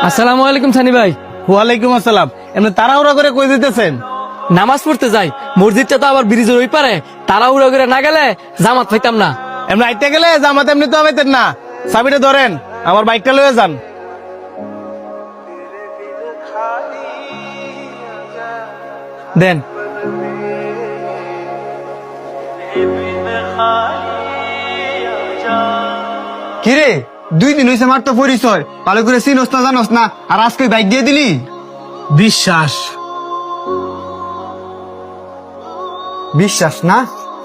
আসসালামু আলাইকুম সানি ভাই। ওয়ালাইকুম আসসালাম। এমনি তাড়াহুড়া করে কই দিতেছেন? নামাজ পড়তে যাই, মসজিদটা তো আবার ব্রিজের ওই পারে, তাড়াহুড়া করে না গেলে জামাত পাইতাম না। এমনি আইতে গেলে জামাত এমনি তো হইতেন না। চাবিটা ধরেন, আমার বাইকটা লয়ে যান। দেন। কিরে 2 দিন হয়েছে মাত্র পরিচয়, ভালো করে চিনস না জানস না, আর আজকে বাইক দিয়ে দিলি। বিশ্বাস বিশ্বাস না,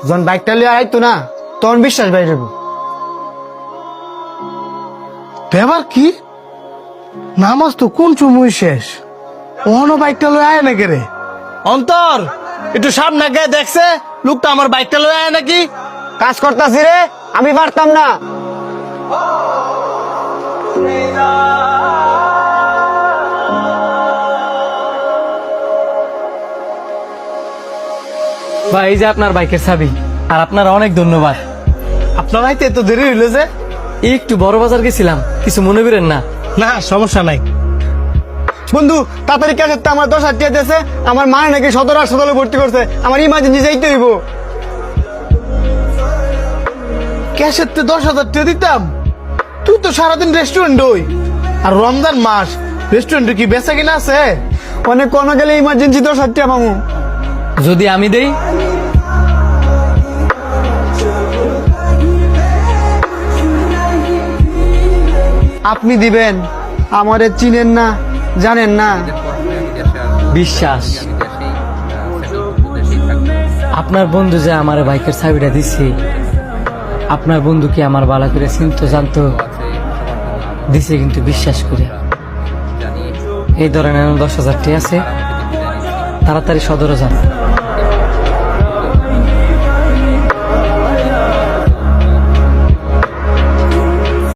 যখন বাইকটা লিয়ে আইতো না তখন বিশ্বাস বাইরে। ব্যাপার কি? নামাজ তো কোন সময় শেষ, ওহনো বাইকটা লয়ে আয় নাকি রে? অন্তর একটু সামনে গিয়ে দেখছে লোকটা আমার বাইকটা লয়ে আয় নাকি। কাজ করতাছি রে, আমি পারতাম না। ভাই এই যে আপনার বাইকের চাবি, আর আপনার অনেক ধন্যবাদ। আপনার আইতে এত দেরি হইলো যে? একটু বড় বাজার গেছিলাম, কিছু মনে করেন না। না সমস্যা নাই। বন্ধু তাড়াতাড়ি ক্যাশের আমার 10,000 টাকা দিয়েছে, আমার মা নাকি সদর হাসপাতালে ভর্তি করছে, আমার ইমার্জেন্সি যাইতে হইব। ক্যাশের তে 10,000 টাকা দিতাম? তুই তো সারাদিন রেস্টুরেন্ট হই, আর রমজান মাস রেস্টুরেন্টে কি বেচা কিনা আছে? অনেক কোনো গেলে ইমার্জেন্সি 10,000 টাকা পাবো। যদি আমি দেই? আপনি দিবেন, আমারে চিনেন না, জানেন না। বিশ্বাস। আপনার বন্ধু যে আমার বাইকের চাবিটা দিচ্ছে, আপনার বন্ধু কি আমার ভালো করে চিনতো জানতো, দিছে কিন্তু বিশ্বাস করে। এই ধরনের 10,000 টাকা আছে, তাড়াতাড়ি সদরে যান।